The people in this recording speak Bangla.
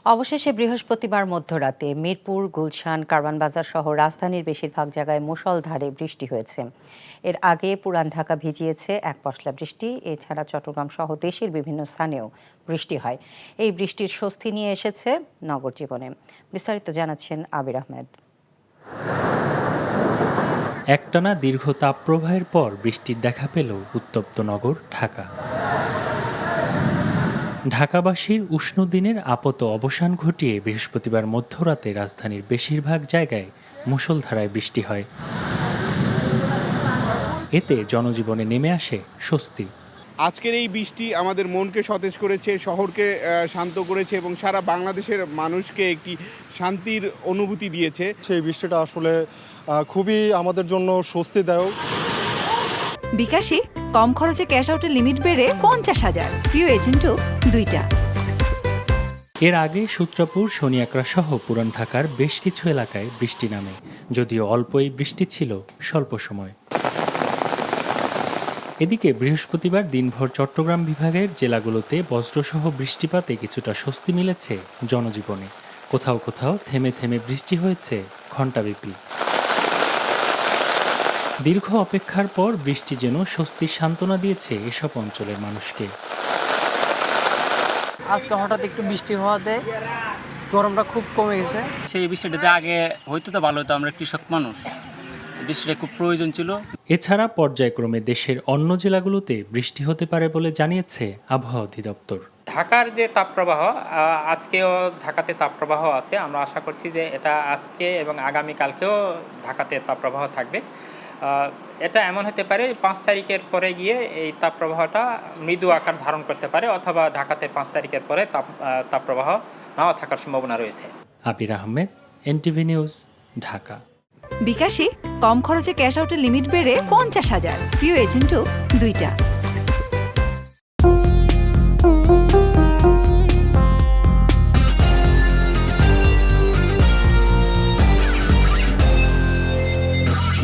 অবশেষে বৃহস্পতিবার মধ্যরাতে মিরপুর, গুলশান, কারওয়ান বাজার সহ রাজধানীর বেশিরভাগ জায়গায় মুষলধারে বৃষ্টি হয়েছে। এর আগে পুরান ঢাকা ভিজিয়েছে এক পশলা বৃষ্টি। এছাড়া চট্টগ্রাম সহ দেশের বিভিন্ন স্থানেও বৃষ্টি হয়। এই বৃষ্টির স্বস্তি নিয়ে এসেছে নগর জীবনে। বিস্তারিত জানাচ্ছেন আবির আহমেদ। একটানা দীর্ঘ তাপপ্রবাহের পর বৃষ্টির দেখা পেল উত্তপ্ত নগর ঢাকা। ঢাকাবাসীর উষ্ণ দিনের আপাত অবসান ঘটিয়ে বৃহস্পতিবার মধ্যরাতে রাজধানীর বেশিরভাগ জায়গায় মুষলধারায় বৃষ্টি হয়। এতে জনজীবনে নেমে আসে স্বস্তি। আজকের এই বৃষ্টি আমাদের মনকে সতেজ করেছে, শহরকে শান্ত করেছে এবং সারা বাংলাদেশের মানুষকে একটি শান্তির অনুভূতি দিয়েছে। সেই বৃষ্টিটা আসলে খুবই আমাদের জন্য স্বস্তিদায়ক। বিকাশে কম খরচে ক্যাশ আউটের লিমিট বেড়ে 50,000, প্রিয় এজেন্টও 2টা। এর আগে সূত্রাপুর, শনিয়াকড়া সহ পুরান ঢাকার বেশ কিছু এলাকায় বৃষ্টি নামে, যদিও অল্পই বৃষ্টি ছিল স্বল্প সময়। এদিকে বৃহস্পতিবার দিনভর চট্টগ্রাম বিভাগের জেলাগুলোতে বজ্রসহ বৃষ্টিপাতে কিছুটা স্বস্তি মিলেছে জনজীবনে। কোথাও কোথাও থেমে থেমে বৃষ্টি হয়েছে ঘণ্টাব্যাপী। দীর্ঘ অপেক্ষার পর বৃষ্টি যেন স্বস্তির সান্ত্বনা দিয়েছে এসব অঞ্চলের মানুষকে। আজকে হঠাৎ একটু বৃষ্টি হওয়াতে গরমটা খুব কমে গেছে। সেই বৃষ্টিটাতে আগে হয়তো তো ভালো হতো, আমরা কৃষক মানুষ, বৃষ্টিটা খুব প্রয়োজন ছিল। এছাড়া পর্যায়ক্রমে দেশের অন্য জেলাগুলোতে বৃষ্টি হতে পারে বলে জানিয়েছে আবহাওয়া অধিদপ্তর। ঢাকার যে তাপপ্রবাহ, আজকেও ঢাকাতে তাপপ্রবাহ আছে। আমরা আশা করছি যে এটা আজকে এবং আগামীকালকেও ঢাকাতে তাপপ্রবাহ থাকবে। এটা এমন হতে পারে 5 তারিখের পরে গিয়ে এই তাপপ্রবাহটা মৃদু আকার ধারণ করতে পারে, অথবা ঢাকাতে 5 তারিখের পরে তাপপ্রবাহ নাও থাকার সম্ভাবনা রয়েছে। আবির আহমেদ, এনটিভি নিউজ, ঢাকা। বিকাশে কম খরচে ক্যাশ আউটের লিমিট বেড়ে 50,000, প্রিয় এজেন্টও 2টা।